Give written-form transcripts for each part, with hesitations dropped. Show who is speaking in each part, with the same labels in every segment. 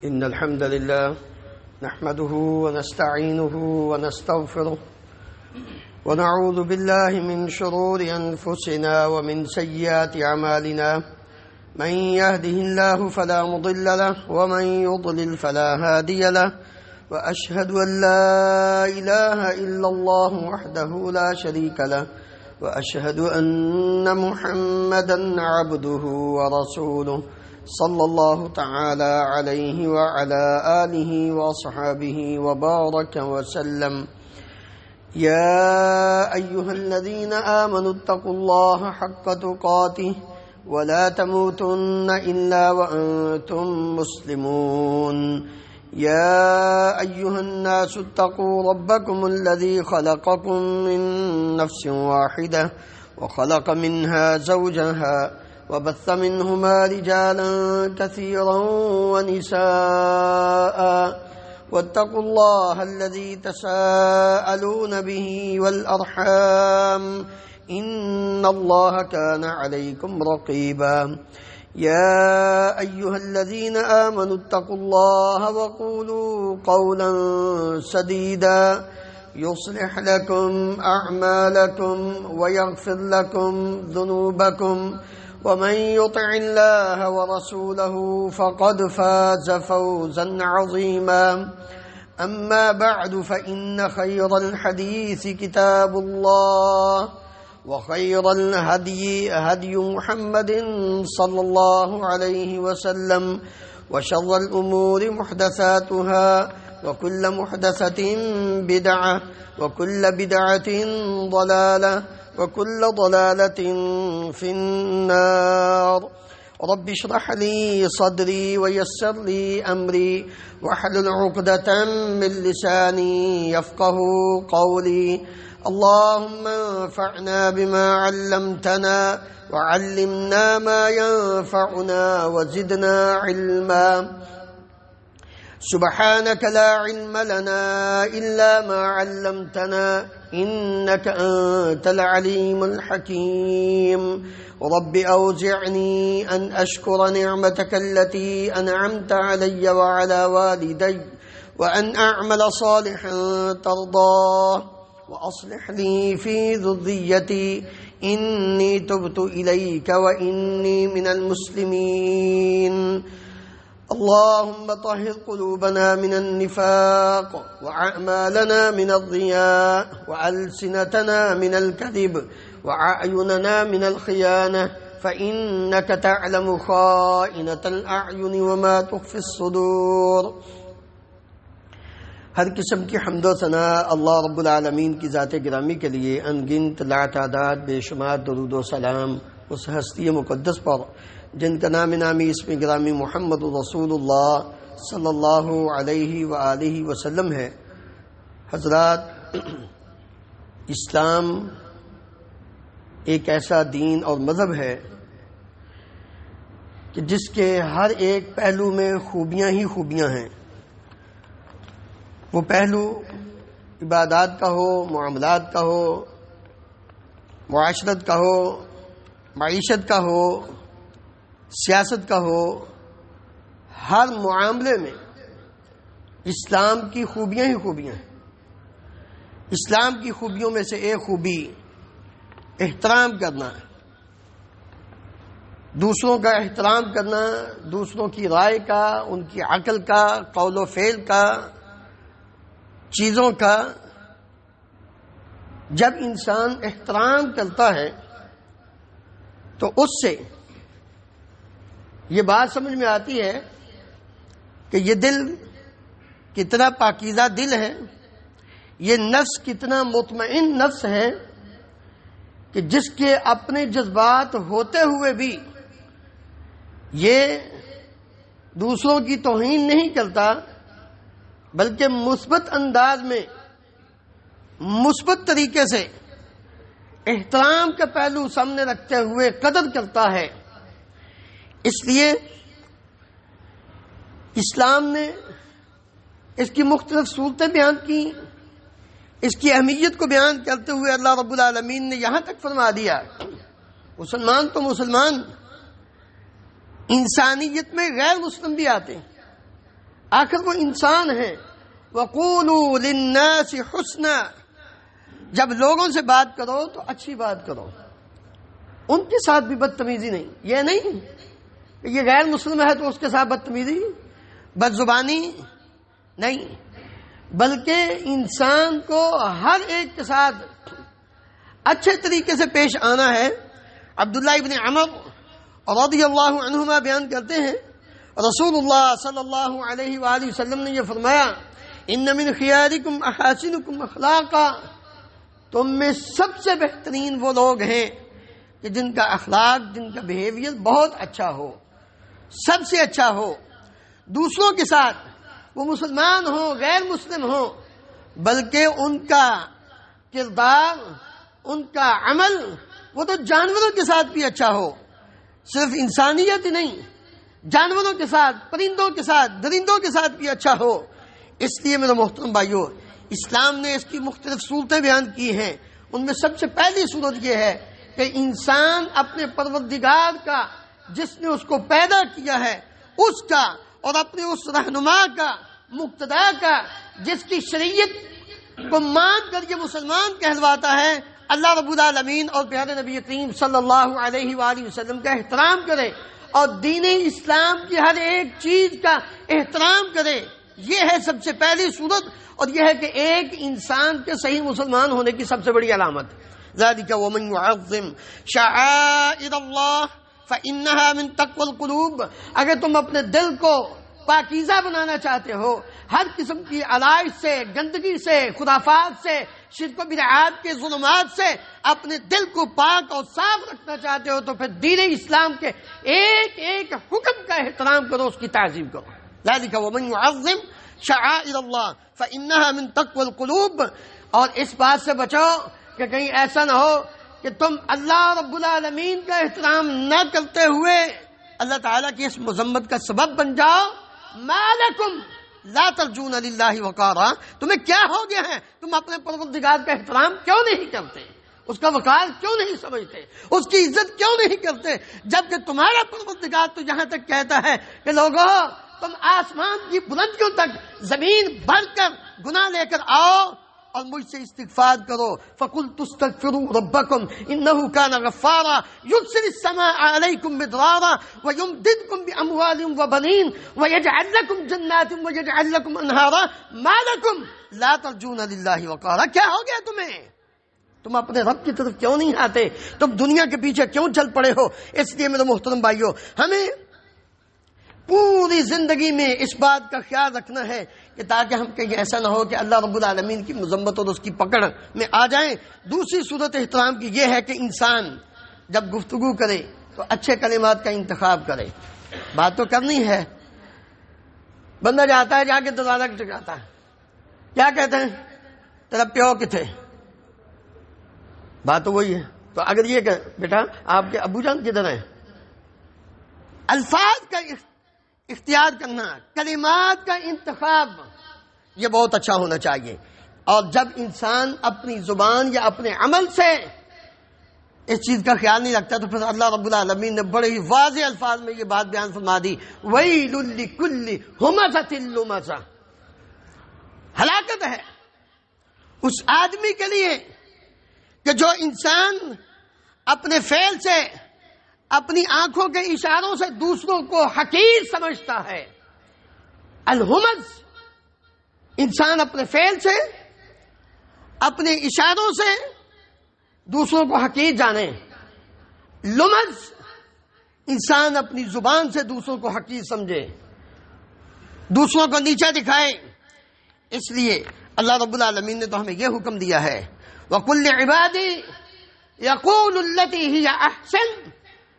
Speaker 1: إن الحمد لله نحمده ونستعينه ونستغفره ونعوذ بالله من شرور أنفسنا ومن سيئات أعمالنا من يهده الله فلا مضل له ومن يضلل فلا هادي له وأشهد أن لا إله إلا الله وحده لا شريك له وأشهد أن محمدا عبده ورسوله صلى الله تعالى عليه وعلى آله وأصحابه وبارك وسلم يا أيها الذين آمنوا اتقوا الله حق تقاته ولا تموتن إلا وأنتم مسلمون يا أيها الناس اتقوا ربكم الذي خلقكم من نفس واحدة وخلق منها زوجها وبث منهما رجالا كثيرا ونساء واتقوا الله الذي تساءلون به والأرحام إن الله كان عليكم رقيبا يا أيها الذين آمنوا اتقوا الله وقولوا قولا سديدا يصلح لكم أعمالكم ويغفر لكم ذنوبكم ومن يطع الله ورسوله فقد فاز فوزا عظيما أما بعد فإن خير الحديث كتاب الله وخير الهدي هدي محمد صلى الله عليه وسلم وشر الأمور محدثاتها وكل محدثة بدعة وكل بدعة ضلالة وكل ضلالة في النار رب اشرح لي صدري ويسر لي أمري واحلل عقدة من لساني يفقه قولي اللهم انفعنا بما علمتنا وعلمنا ما ينفعنا وزدنا علما سبحانك لا علم لنا إلا ما علمتنا إنك أنت العليم الحكيم رب أوزعني أن أشكر نعمتك التي أنعمت علي وعلى والدي وأن أعمل صالحا ترضاه وأصلح لي في ذريتي إني تبت إليك وإني من المسلمين اللهم طهر قلوبنا من النفاق وأعمالنا من الرياء وألسنتنا من الكذب وأعيننا من الخيانة فإنك تعلم خائنة الأعين وما تخفي الصدور۔ ہر قسم کی حمد و ثنا اللہ رب العالمین کی ذات گرامی کے لیے انگنت لا تعداد بے شمار درود و سلام اس ہستی مقدس پر جن کا نام نامی اسم گرامی محمد رسول اللہ صلی اللہ علیہ وآلہ وسلم ہے۔ حضرات، اسلام ایک ایسا دین اور مذہب ہے کہ جس کے ہر ایک پہلو میں خوبیاں ہی خوبیاں ہیں۔ وہ پہلو عبادات کا ہو، معاملات کا ہو، معاشرت کا ہو، معیشت کا ہو، سیاست کا ہو، ہر معاملے میں اسلام کی خوبیاں ہی خوبیاں ہیں۔ اسلام کی خوبیوں میں سے ایک خوبی احترام کرنا ہے، دوسروں کا احترام کرنا، دوسروں کی رائے کا، ان کی عقل کا، قول و فعل کا، چیزوں کا۔ جب انسان احترام کرتا ہے تو اس سے یہ بات سمجھ میں آتی ہے کہ یہ دل کتنا پاکیزہ دل ہے، یہ نفس کتنا مطمئن نفس ہے کہ جس کے اپنے جذبات ہوتے ہوئے بھی یہ دوسروں کی توہین نہیں کرتا، بلکہ مثبت انداز میں، مثبت طریقے سے احترام کا پہلو سامنے رکھتے ہوئے قدر کرتا ہے۔ اس لیے اسلام نے اس کی مختلف صورتیں بیان کی، اس کی اہمیت کو بیان کرتے ہوئے اللہ رب العالمین نے یہاں تک فرما دیا مسلمان تو مسلمان، انسانیت میں غیر مسلم بھی آتے ہیں۔ آخر وہ انسان ہے. وَقُولُوا لِلنَّاسِ حُسْنًا، جب لوگوں سے بات کرو تو اچھی بات کرو، ان کے ساتھ بھی بدتمیزی نہیں. یہ نہیں کہ یہ غیر مسلم ہے تو اس کے ساتھ بدتمیزی، بد زبانی نہیں، بلکہ انسان کو ہر ایک کے ساتھ اچھے طریقے سے پیش آنا ہے. عبداللہ ابن عمر رضی اللہ عنہما بیان کرتے ہیں رسول اللہ صلی اللہ علیہ وآلہ وسلم نے یہ فرمایا ان من خیارکم احاسنکم اخلاقا، تم میں سب سے بہترین وہ لوگ ہیں کہ جن کا اخلاق، جن کا بیہیویئر بہت اچھا ہو، سب سے اچھا ہو دوسروں کے ساتھ، وہ مسلمان ہوں غیر مسلم ہوں، بلکہ ان کا کردار، ان کا عمل وہ تو جانوروں کے ساتھ بھی اچھا ہو. صرف انسانیت ہی نہیں، جانوروں کے ساتھ، پرندوں کے ساتھ، درندوں کے ساتھ بھی اچھا ہو. اس لیے میرے محترم بھائیو، اسلام نے اس کی مختلف صورتیں بیان کی ہیں. ان میں سب سے پہلی صورت یہ ہے کہ انسان اپنے پروردگار کا، جس نے اس کو پیدا کیا ہے، اس کا، اور اپنے اس رہنما کا، مقتدا کا، جس کی شریعت کو مان کر یہ مسلمان کہلواتا ہے، اللہ رب العالمین اور پیارے نبی کریم صلی اللہ علیہ وآلہ وسلم کا احترام کرے اور دین اسلام کی ہر ایک چیز کا احترام کرے. یہ ہے سب سے پہلی صورت، اور یہ ہے کہ ایک انسان کے صحیح مسلمان ہونے کی سب سے بڑی علامت. ذالک ومن یعظم شعائر اللہ فإنها من تقوی القلوب. اگر تم اپنے دل کو پاکیزہ بنانا چاہتے ہو، ہر قسم کی علائش سے، گندگی سے، خرافات سے، شرک و بدعات کے ظلمات سے اپنے دل کو پاک اور صاف رکھنا چاہتے ہو تو پھر دین اسلام کے ایک ایک حکم کا احترام کرو، اس کی تعظیم کرو. ذالک ومن یعظم شعائر اللہ فإنها من تقوی القلوب. اور اس بات سے بچو کہ کہیں ایسا نہ ہو کہ تم اللہ رب العالمین کا احترام نہ کرتے ہوئے اللہ تعالیٰ کی اس مذمت کا سبب بن جاؤ. ما لکم لا ترجون للہ وقارا، تمہیں کیا ہو گیا ہے؟ تم اپنے پروردگار کا احترام کیوں نہیں کرتے؟ اس کا وقار کیوں نہیں سمجھتے؟ اس کی عزت کیوں نہیں کرتے؟ جبکہ تمہارا پروردگار تو یہاں تک کہتا ہے کہ لوگو تم آسمان کی بلندیوں تک زمین بھر کر گناہ لے کر آؤ اور مجھ سے استغفار کرو. فَقُلْتُ اسْتَغْفِرُوا رَبَّكُمْ إِنَّهُ كَانَ غَفَّارًا يُرْسِلِ السَّمَاءَ عَلَيْكُمْ مِدْرَارًا وَيُمْدِدْكُمْ بِأَمْوَالٍ وَبَنِينَ وَيَجْعَلْ لَكُمْ جَنَّاتٍ وَيَجْعَلْ لَكُمْ أَنْهَارًا مَا لَكُمْ لَا تَرْجُونَ لِلَّهِ وَقَارًا. کیا ہو گیا تمہیں؟ تم اپنے رب کی طرف کیوں نہیں آتے؟ تم دنیا کے پیچھے کیوں چل پڑے ہو؟ اس لیے میرے محترم بھائیو، ہمیں پوری زندگی میں اس بات کا خیال رکھنا ہے کہ تاکہ ہم کہیں ایسا نہ ہو کہ اللہ رب العالمین کی مذمت اور اس کی پکڑ میں آ جائیں. دوسری صورت احترام کی یہ ہے کہ انسان جب گفتگو کرے تو اچھے کلمات کا انتخاب کرے. بات تو کرنی ہے، بندہ جاتا ہے، جا کے دروازہ کھٹکھاتا ہے، کیا کہتے ہیں؟ تیرا پیو کتھے؟ بات تو وہی ہے. تو اگر یہ کہ بیٹا آپ کے ابو جان کدھر ہیں، الفاظ کا اختیار کرنا، کلمات کا انتخاب، یہ بہت اچھا ہونا چاہیے. اور جب انسان اپنی زبان یا اپنے عمل سے اس چیز کا خیال نہیں رکھتا تو پھر اللہ رب العالمین نے بڑے ہی واضح الفاظ میں یہ بات بیان فرما دی، وَيْلٌ لِكُلِّ هُمَزَةٍ لُمَزَةٍ. ہلاکت ہے اس آدمی کے لیے کہ جو انسان اپنے فعل سے، اپنی آنکھوں کے اشاروں سے دوسروں کو حقیر سمجھتا ہے. الہمز، انسان اپنے فعل سے، اپنے اشاروں سے دوسروں کو حقیر جانے. لمز، انسان اپنی زبان سے دوسروں کو حقیر سمجھے، دوسروں کو نیچا دکھائے. اس لیے اللہ رب العالمین نے تو ہمیں یہ حکم دیا ہے، وَقُلْ لِعِبَادِي يَقُولُ الَّتِي هِيَ أَحْسَنُ.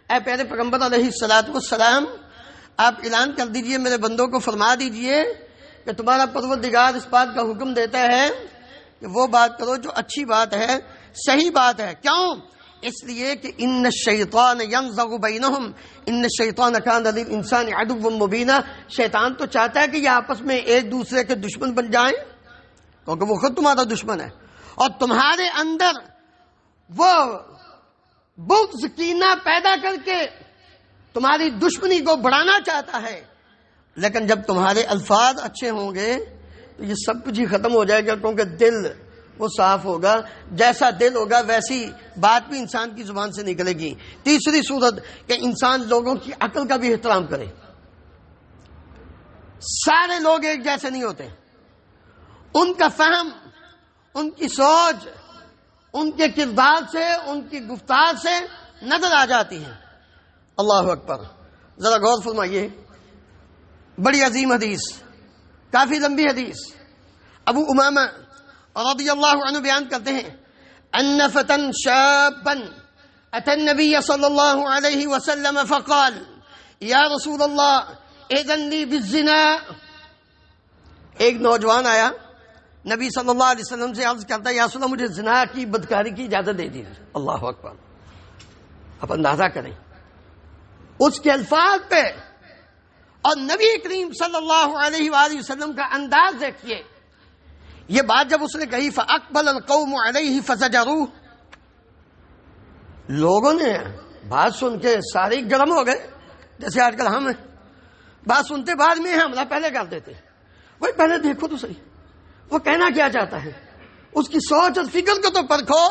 Speaker 1: اے پیارے پیغمبر علیہ السلام، آپ اعلان کر دیجئے، میرے بندوں کو فرما دیجئے کہ تمہارا پروردگار اس بات کا حکم دیتا ہے کہ وہ بات کرو جو اچھی بات ہے، صحیح بات ہے. کیوں؟ اس لیے کہ ان الشیطان ینزغ بینہم ان الشیطان کان للانسان عدوا مبینا. شیطان تو چاہتا ہے کہ یہ آپس میں ایک دوسرے کے دشمن بن جائیں، کیونکہ وہ خود تمہارا دشمن ہے اور تمہارے اندر وہ بغض، کینہ پیدا کر کے تمہاری دشمنی کو بڑھانا چاہتا ہے. لیکن جب تمہارے الفاظ اچھے ہوں گے تو یہ سب کچھ ہی ختم ہو جائے گا، کیونکہ دل وہ صاف ہوگا، جیسا دل ہوگا ویسی بات بھی انسان کی زبان سے نکلے گی۔ تیسری صورت کہ انسان لوگوں کی عقل کا بھی احترام کرے۔ سارے لوگ ایک جیسے نہیں ہوتے، ان کا فہم، ان کی سوچ، ان کے کردار سے، ان کی گفتار سے نظر آ جاتی ہے۔ اللہ اکبر، ذرا غور فرمائیے، بڑی عظیم حدیث، کافی لمبی حدیث، ابو امامہ رضی اللہ عنہ بیان کرتے ہیں ان فتن شابا اتى النبي صلی اللہ علیہ وسلم فقال یا رسول اللہ اذن لی بالزنا۔ ایک نوجوان آیا نبی صلی اللہ علیہ وسلم سے عرض کرتا ہے یا رسول اللہ مجھے زنا کی، بدکاری کی اجازت دے دیجیے۔ اللہ اکبر، آپ اندازہ کریں اس کے الفاظ پہ اور نبی کریم صلی اللہ علیہ وآلہ وسلم کا انداز دیکھیے۔ یہ بات جب اس نے کہی فَأَقْبَلَ الْقَوْمُ عَلَيْهِ فَزَجَرُوهُ، لوگوں نے بات سن کے سارے گرم ہو گئے، جیسے آج کل ہم ہیں، بات سنتے بعد میں حملہ پہلے کر دیتے۔ وہی پہلے دیکھو تو صحیح وہ کہنا کیا چاہتا ہے، اس کی سوچ اور فکر کو تو پرکھو،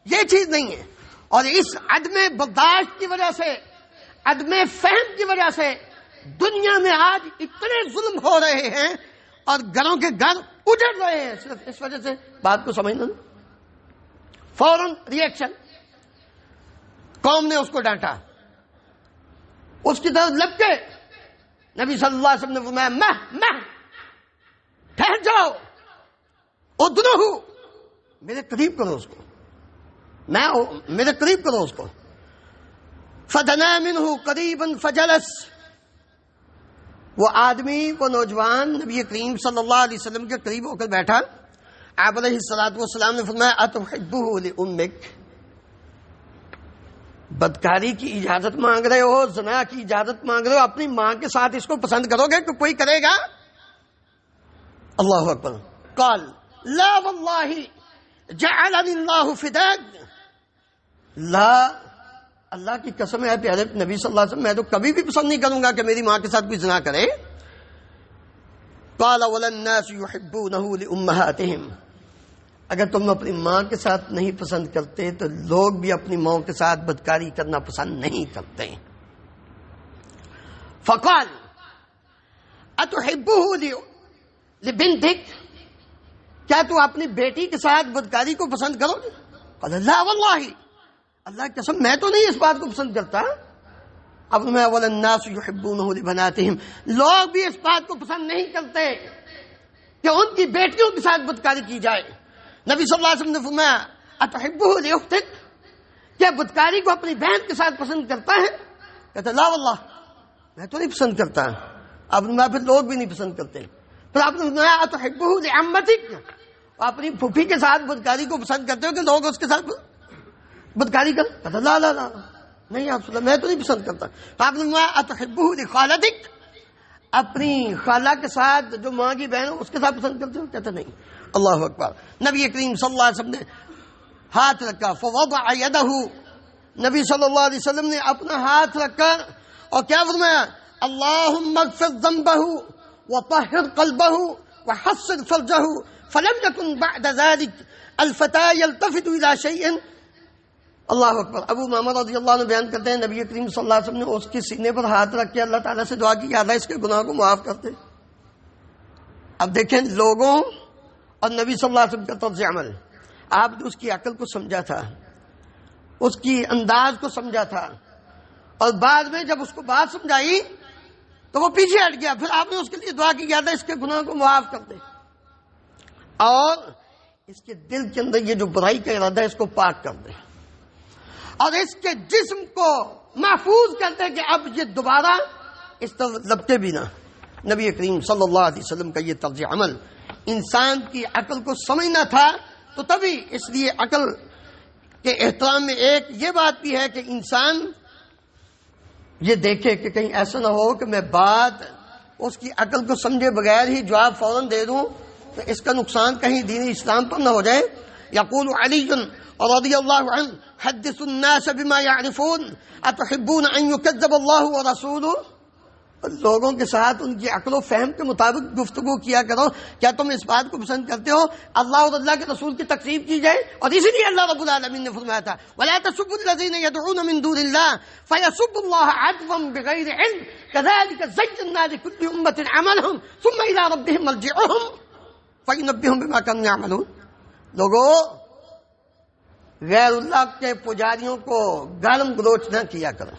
Speaker 1: یہ چیز نہیں ہے۔ اور اس عدم برداشت کی وجہ سے، عدم فہم کی وجہ سے دنیا میں آج اتنے ظلم ہو رہے ہیں اور گھروں کے گھر اجڑ رہے ہیں، صرف اس وجہ سے بات کو سمجھنا، فوراً ریئیکشن۔ قوم نے اس کو ڈانٹا، اس کی طرف لگ کے نبی صلی اللہ علیہ وسلم نے فرمایا مہ ٹھہر جاؤ، ادنو، میرے قریب کرو اس کو، میرے قریب کرو اس کو۔ فدنا منہ قریبا فجلس، وہ آدمی، وہ نوجوان نبی کریم صلی اللہ علیہ وسلم کے قریب ہو کر بیٹھا۔ آپ علیہ الصلوۃ والسلام نے فرمایا اتحبہ لامک، بدکاری کی اجازت مانگ رہے ہو، زنا کی اجازت مانگ رہے ہو، اپنی ماں کے ساتھ اس کو پسند کرو گے کہ کوئی کرے گا؟ اللہ اکبر۔ قال لا واللہ جعلنی اللہ فداک، لا، اللہ کی قسم ہے پیارے نبی صلی اللہ علیہ وسلم، میں تو کبھی بھی پسند نہیں کروں گا کہ میری ماں کے ساتھ کوئی زنا کرے۔ قال ولا الناس يحبونه لامهاتهم، اگر تم اپنی ماں کے ساتھ نہیں پسند کرتے تو لوگ بھی اپنی ماں کے ساتھ بدکاری کرنا پسند نہیں کرتے۔ فقال اتحبه لبنتك، کیا تو اپنی بیٹی کے ساتھ بدکاری کو پسند کرو گے؟ قال لا واللہ، اللہ کی قسم میں تو نہیں اس بات کو پسند کرتا۔ اب میں ولا الناس يحبونه لبناتهم، لوگ بھی اس بات کو پسند نہیں کرتے کہ ان کی بیٹیوں کے ساتھ بدکاری کی جائے۔ نبی صلی اللہ علیہ وسلم نے فرمایا اتحبه لاختك، کیا بدکاری کو اپنی بہن کے ساتھ پسند کرتا ہے؟ کہتا لا واللہ، میں تو نہیں پسند کرتا۔ اب میں پھر لوگ بھی نہیں پسند کرتے۔ پھر آپ نے فرمایا اتحبه لعمتك، اپنی پھوپھی کے ساتھ بدکاری کو پسند کرتے ہو کہ لوگ اس کے ساتھ بدکاری کر؟ کہتا لا لا لا، نہیں آپ صلی اللہ، میں تو نہیں پسند کرتا۔ تو آپ نے فرمایا اتحبه لخالتك، اپنی خالہ کے ساتھ جو ماں کی بہن اس کے ساتھ پسند کرتے ہو؟ کہتا نہیں۔ اللہ اکبر۔ نبی کریم صلی اللہ علیہ وسلم نے ہاتھ رکھا، فوضع یدہ، نبی صلی اللہ علیہ وسلم نے اپنا ہاتھ رکھا اور کیا فرمایا؟ اللہم اغفر ذنبہ وطہر قلبہ وحصن فرجہ فلم یکن بعد ذلك الفتى يلتفت الى شیء۔ اللہ اکبر۔ ابو امامہ رضی اللہ عنہ بیان کرتے ہیں نبی کریم صلی اللہ علیہ وسلم نے اس کے سینے پر ہاتھ رکھ کے اللہ تعالیٰ سے دعا کی، یا اللہ اس کے گناہ کو معاف کر دے۔ اب دیکھیں لوگوں اور نبی صلی اللہ علیہ وسلم کا طرز عمل، آپ نے اس کی عقل کو سمجھا تھا، اس کی انداز کو سمجھا تھا، اور بعد میں جب اس کو بات سمجھائی تو وہ پیچھے ہٹ گیا، پھر آپ نے اس کے لیے دعا کی، یا اللہ اس کے گناہ کو معاف کر دے، اور اس کے دل کے اندر یہ جو برائی کا ارادہ ہے اس کو پاک کر دے، اور اس کے جسم کو محفوظ کرتے کہ اب یہ دوبارہ اس طرح لپٹے بھی نہ۔ نبی کریم صلی اللہ علیہ وسلم کا یہ طرز عمل انسان کی عقل کو سمجھنا تھا، تو تبھی اس لیے عقل کے احترام میں ایک یہ بات بھی ہے کہ انسان یہ دیکھے کہ کہیں ایسا نہ ہو کہ میں بات اس کی عقل کو سمجھے بغیر ہی جواب فوراً دے دوں، تو اس کا نقصان کہیں دین اسلام پر نہ ہو جائے۔ یقول علی رضی اللہ عنہ حدث الناس بما يعرفون اتحبون ان يكذب الله ورسوله، لوگوں کے ساتھ ان کی عقل و فہم کے مطابق گفتگو کیا کرو. کیا تم اس بات کو پسند کرتے ہو اللہ اور اللہ کے رسول کی تکذیب کی جائے؟ اور اسی لیے اللہ رب العالمین نے فرمایا تھا وَلَا تَسُبُّوا الَّذِينَ يَدْعُونَ مِن دُونِ اللَّهِ فَيَسُبُّوا اللَّهَ عَدْوًا بِغَيْرِ عِلْمٍ كَذَلِكَ زَيَّنَّا لِكُلِّ أُمَّةٍ عَمَلَهُمْ ثُمَّ إِلَىٰ رَبِّهِمْ مَرْجِعُهُمْ فَيُنَبِّئُهُم بِمَا كَانُوا يَعْمَلُونَ. لوگوں، غیر اللہ کے پجاریوں کو گالم گلوچ نہ کیا کرو،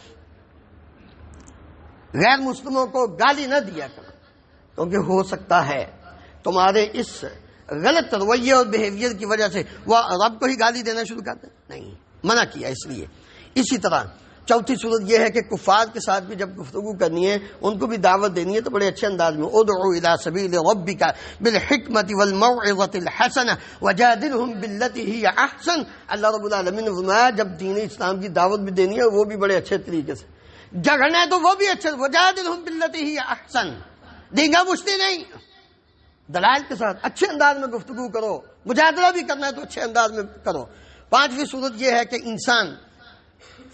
Speaker 1: غیر مسلموں کو گالی نہ دیا کرو، کیونکہ ہو سکتا ہے تمہارے اس غلط رویے اور بیہیویئر کی وجہ سے وہ رب کو ہی گالی دینا شروع کر دیں. نہیں، منع کیا اس لیے. اسی طرح چوتھی صورت یہ ہے کہ کفار کے ساتھ بھی جب گفتگو کرنی ہے، ان کو بھی دعوت دینی ہے تو بڑے اچھے انداز میں ادعو الی سبیل ربک بالحکمۃ والموعظۃ الحسنہ وجادلہم باللتی ہی احسن. اللہ رب العالمین نے فرمایا جب دین اسلام کی دعوت بھی دینی ہے وہ بھی بڑے اچھے طریقے سے، جھگڑنا ہے تو وہ بھی اچھے، وجادلہم باللتی ہی احسن، دینگا مشتی نہیں، دلائل کے ساتھ اچھے انداز میں گفتگو کرو. مجادلہ بھی کرنا ہے تو اچھے انداز میں کرو. پانچویں صورت یہ ہے کہ انسان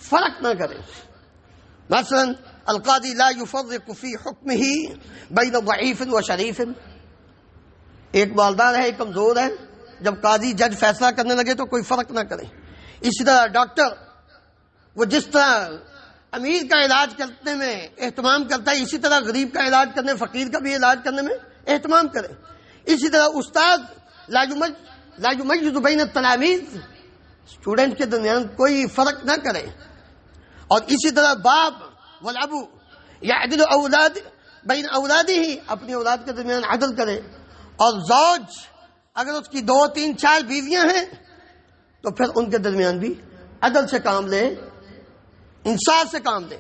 Speaker 1: فرق نہ کرے. مثلا القاضی لا یفرق فی حکمہ بین ضعیف و شریف. ایک مالدار ہے، ایک کمزور ہے، جب قاضی جج فیصلہ کرنے لگے تو کوئی فرق نہ کرے. اسی طرح ڈاکٹر وہ جس طرح امیر کا علاج کرنے میں اہتمام کرتا ہے، اسی طرح غریب کا علاج کرنے، فقیر کا بھی علاج کرنے میں اہتمام کرے. اسی طرح استاد لا یمیز بین التلاميذ، اسٹوڈنٹ کے درمیان کوئی فرق نہ کرے. اور اسی طرح باپ والابو یعدل اولاد بین اولادہ، اپنی اولاد کے درمیان عدل کرے. اور زوج اگر اس کی 2 3 4 بیویاں ہیں تو پھر ان کے درمیان بھی عدل سے کام لے، انصاف سے کام لے.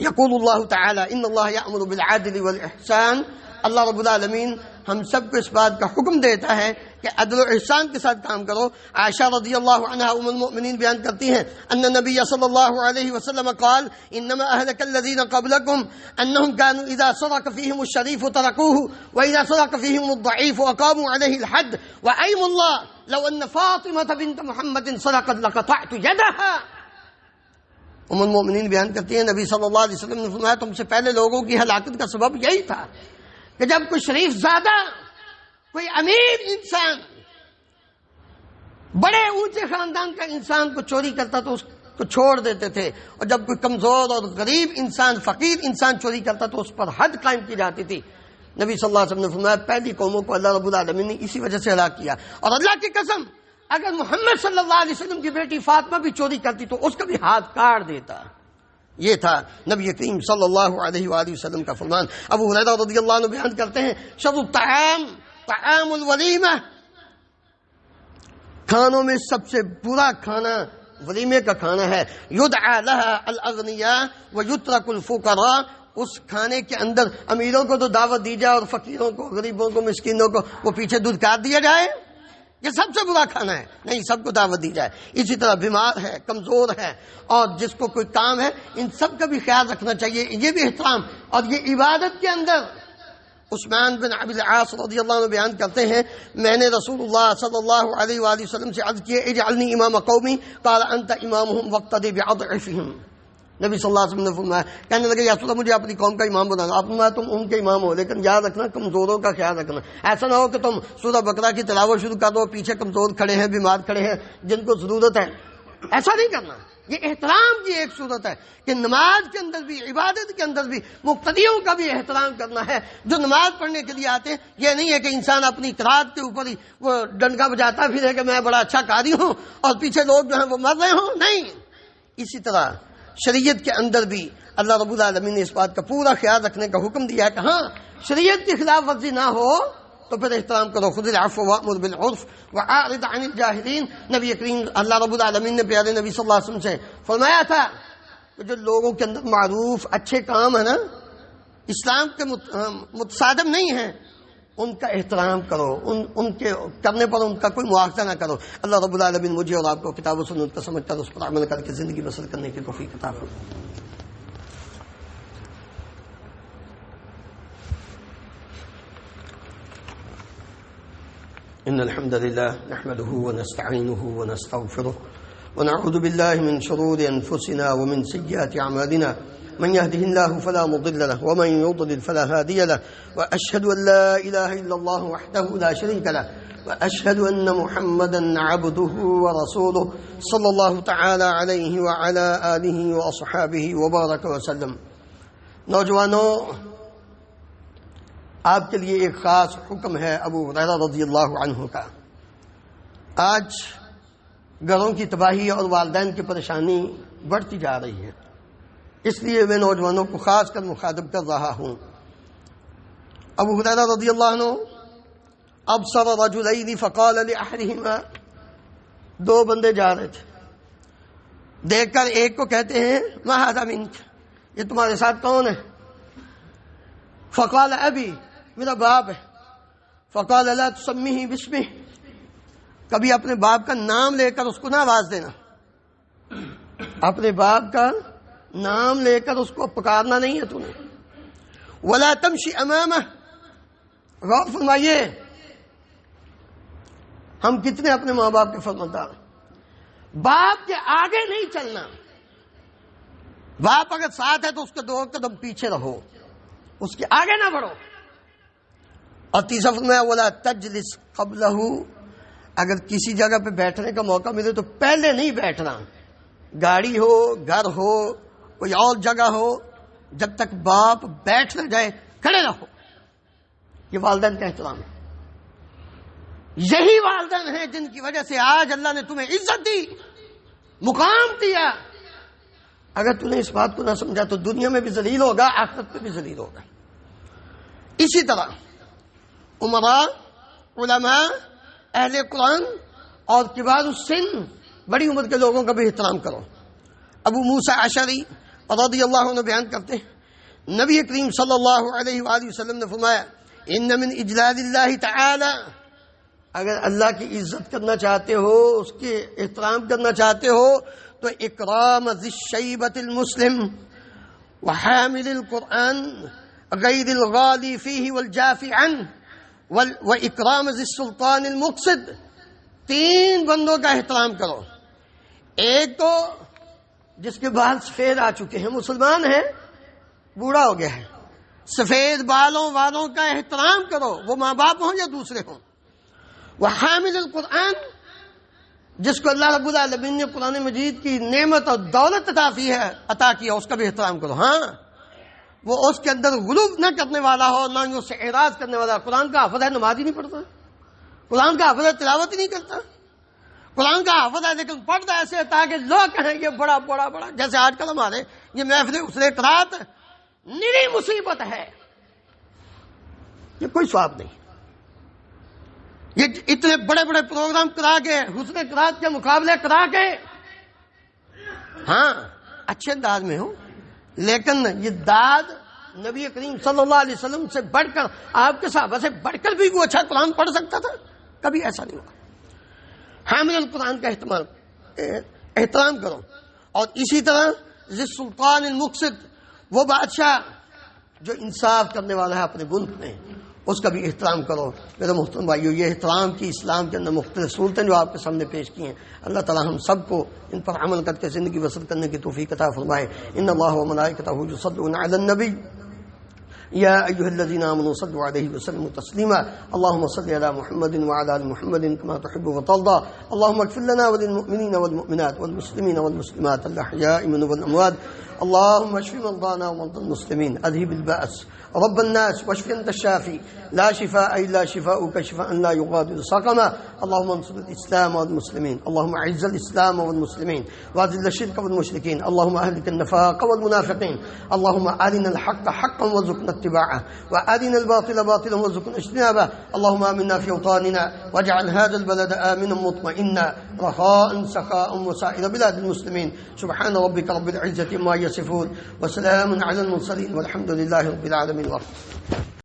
Speaker 1: یقول اللہ تعالی ان اللہ یأمر بالعدل والاحسان. اللہ رب العالمین ہم سب کو اس بات کا حکم دیتا ہے کہ عدل و احسان کے ساتھ کام کرو. عائشہ رضی اللہ عنہا ام المؤمنین بیان کرتی ہیں ان نبی صلی اللہ علیہ وسلم قال انما اهلك الذين قبلكم انهم كانوا اذا سرق فيهم الشريف تركوه واذا سرق فيهم الضعيف اقاموا عليه الحد وايم الله لو ان فاطمة بنت محمد سرقت لقطعت يدها. ام المؤمنین بیان کرتی ہیں نبی صلی اللہ علیہ وسلم نے فرمایا تم سے پہلے لوگوں کی ہلاکت کا سبب یہی تھا کہ جب کوئی شریف زادہ، کوئی امیر انسان، بڑے اونچے خاندان کا انسان کو چوری کرتا تو اس کو چھوڑ دیتے تھے، اور جب کوئی کمزور اور غریب انسان، فقیر انسان چوری کرتا تو اس پر حد قائم کی جاتی تھی. نبی صلی اللہ علیہ وسلم نے فرمایا پہلی قوموں کو اللہ رب العالمین نے اسی وجہ سے ہلاک کیا. اور اللہ کی قسم اگر محمد صلی اللہ علیہ وسلم کی بیٹی فاطمہ بھی چوری کرتی تو اس کا بھی ہاتھ کاٹ دیتا. یہ تھا نبی کریم صلی اللہ علیہ وآلہ وسلم کا فرمان. ابو ہریرہ رضی اللہ عنہ بیان کرتے ہیں شر الطعام طعام الولیمہ، کھانوں میں سب سے برا کھانا ولیمے کا کھانا ہے. یدعى لها الاغنیاء ویترک الفقراء. اس کھانے کے اندر امیروں کو تو دعوت دی جائے اور فقیروں کو، غریبوں کو، مسکینوں کو وہ پیچھے دھکار دیا جائے. یہ سب سے برا کھانا ہے. نہیں، سب کو دعوت دی جائے. اسی طرح بیمار ہے، کمزور ہے، اور جس کو کوئی کام ہے، ان سب کا بھی خیال رکھنا چاہیے. یہ بھی احترام. اور یہ عبادت کے اندر عثمان بن ابی العاص رضی اللہ عنہ بیان کرتے ہیں میں نے رسول اللہ صلی اللہ علیہ وآلہ وسلم سے عرض کیا اجعلنی امام قومی قال انت امامهم واقتدی باضعفهم. نبی صلی اللہ علیہ وسلم نے فرمایا، کہنے لگے یا رسول اللہ مجھے اپنی قوم کا امام بنانا. آپ نے تم ان کے امام ہو، لیکن یاد رکھنا کمزوروں کا خیال رکھنا. ایسا نہ ہو کہ تم سورہ بقرہ کی تلاوت شروع کر دو، پیچھے کمزور کھڑے ہیں، بیمار کھڑے ہیں، جن کو ضرورت ہے. ایسا نہیں کرنا. یہ احترام کی ایک صورت ہے کہ نماز کے اندر بھی، عبادت کے اندر بھی مقتدیوں کا بھی احترام کرنا ہے. جو نماز پڑھنے کے لیے آتے ہیں، یہ نہیں ہے کہ انسان اپنی قرات کے اوپر ہی وہ ڈنڈا بجاتا پھرے کہ میں بڑا اچھا قاری ہوں اور پیچھے لوگ جو ہیں وہ مر رہے ہوں. نہیں. اسی طرح شریعت کے اندر بھی اللہ رب العالمین نے اس بات کا پورا خیال رکھنے کا حکم دیا ہے کہ ہاں شریعت کی خلاف ورزی نہ ہو تو پھر احترام کرو. خذ العفو وامر بالعرف واعرض عن الجاہلین. نبی کریم اللہ رب العالمین نے پیارے نبی صلی اللہ علیہ وسلم سے فرمایا تھا کہ جو لوگوں کے اندر معروف اچھے کام ہے نا، اسلام کے متصادم نہیں ہیں، ان کا احترام کرو، ان کے کرنے پر ان کا کوئی مواخذہ نہ کرو. اللہ رب العالمین مجھے اور آپ کو کتاب و سنت کو سمجھ کر اس پر عمل کر کے زندگی بسر کرنے کی توفیق عطا فرمائے. ان الحمد لله نحمده ونستعينه ونستغفره ونعوذ بالله من شرور انفسنا ومن سيئات اعمالنا من يهده الله فلا مضل له ومن يضلل فلا هادي له وأشهد أن لا إله إلا الله وحده لا شريك له وأشهد أن محمدا عبده ورسوله صلى الله تعالى عليه وعلى آله وأصحابه وبارك وسلم. نوجوانوں، آپ کے لیے ایک خاص حکم ہے ابو ہریرہ رضی اللہ عنہ کا. آج گھروں کی تباہی اور والدین کی پریشانی بڑھتی جا رہی ہے، اس لیے میں نوجوانوں کو خاص کر مخاطب کر رہا ہوں. ابو ہریرہ رضی اللہ عنہ ابصر رجلین فقال لأحدہما، دو بندے جا رہے تھے، دیکھ کر ایک کو کہتے ہیں ما ھذا منک، یہ تمہارے ساتھ کون ہے؟ فقال ابی، میرا باپ ہے. فقال لا تسمیہ باسمہ، کبھی اپنے باپ کا نام لے کر اس کو نہ آواز دینا، اپنے باپ کا نام لے کر اس کو پکارنا نہیں ہے تمہیں. ولا تمشی امامہ، غور فرمائیے ہم کتنے اپنے ماں باپ کے فرماندار. باپ کے آگے نہیں چلنا، باپ اگر ساتھ ہے تو اس کے دو قدم پیچھے رہو، اس کے آگے نہ بڑھو. اور تیسرا فرمایا ولا تجلس قبلہ، اگر کسی جگہ پہ بیٹھنے کا موقع ملے تو پہلے نہیں بیٹھنا، گاڑی ہو، گھر ہو، کوئی اور جگہ ہو، جب تک باپ بیٹھ نہ جائے کھڑے رہو. یہ والدین کا احترام ہے. یہی والدین ہیں جن کی وجہ سے آج اللہ نے تمہیں عزت دی، مقام دیا. اگر تم نے اس بات کو نہ سمجھا تو دنیا میں بھی ذلیل ہوگا، آخرت میں بھی ذلیل ہوگا. اسی طرح عمراء، علماء، اہل قرآن اور کبار السن، بڑی عمر کے لوگوں کا بھی احترام کرو. ابو موسیٰ اشعری رضی اللہ عنہ بیان کرتے ہیں نبی کریم صلی اللہ علیہ وآلہ وسلم نے فرمایا ان من اجلال اللہ تعالی، اگر اللہ کی عزت کرنا چاہتے ہو، اس کے احترام کرنا چاہتے ہو تو اکرام ذی الشیبۃ المسلم وحامل القرآن غیر الغالی فیہ والجافی عنہ واکرام ذی السلطان المقصد. تین بندوں کا احترام کرو. ایک تو جس کے بال سفید آ چکے ہیں، مسلمان ہے، بوڑھا ہو گیا ہے، سفید بالوں والوں کا احترام کرو، وہ ماں باپ ہوں یا دوسرے ہوں. وحامل القرآن، جس کو اللہ رب العالمین نے قرآن مجید کی نعمت اور دولت عطا کیا، اس کا بھی احترام کرو. ہاں، وہ اس کے اندر غلو نہ کرنے والا ہو، نہ ہی اس سے اعراض کرنے والا. قرآن کا حافظ ہے، نماز ہی نہیں پڑھتا، قرآن کا حافظ ہے، تلاوت ہی نہیں کرتا. قرآن کا حافظ ہے لیکن پڑھتا ایسے ہے تاکہ لوگ کہیں یہ بڑا بڑا بڑا، جیسے آج کل ہمارے یہ محفل اسرے قرات نری مصیبت ہے، یہ کوئی ثواب نہیں. یہ اتنے بڑے بڑے پروگرام کرا کے، حسن قرات کے مقابلے کرا کے، ہاں اچھے انداز میں ہو، لیکن یہ داد نبی کریم صلی اللہ علیہ وسلم سے بڑھ کر، آپ کے صحابہ سے بڑھ کر بھی وہ اچھا قرآن پڑھ سکتا تھا؟ کبھی ایسا نہیں ہوا. حامل القرآن کا احترام کرو. اور اسی طرح ذی السلطان المقصد، وہ بادشاہ جو انصاف کرنے والا ہے اپنے ملک میں، اس کا بھی احترام کرو. میرے محترم بھائیو، یہ احترام کی اسلام کے اندر مختلف صورتیں جو آپ کے سامنے پیش کی ہیں، اللہ تعالی ہم سب کو ان پر عمل کر کے زندگی بسر کرنے کی توفیق عطا فرمائے. ان اللہ و ملائکتہ یصلون علی النبی یا ایھا الذین آمنوا صلوا علیہ وسلموا تسلیما. اللهم صل علی محمد وعلى آل محمد كما تحب وترضى. اللهم اغفر لنا وللمؤمنین والمؤمنات والمسلمین والمسلمات الاحیاء منهم والاموات. اللهم اشف مرضانا ومرضى المسلمين، اذهب البأس رب الناس واشف انت الشافي، لا شفاء الا شفاؤك شفاء لا يغادر سقما. اللهم انصر الاسلام والمسلمين، اللهم اعز الاسلام والمسلمين واذل الشرك والمشركين. اللهم اهلك النفاق والمنافقين. اللهم ارنا الحق حقا وارزقنا اتباعه وارنا الباطل باطلا وارزقنا اجتنابه. اللهم امنا في اوطاننا واجعل هذا البلد امنا مطمئنا رخاء سخاء وسائر بلاد المسلمين. سبحان ربك رب العزة عما يصفون وسلام على المرسلين والحمد لله رب العالمين.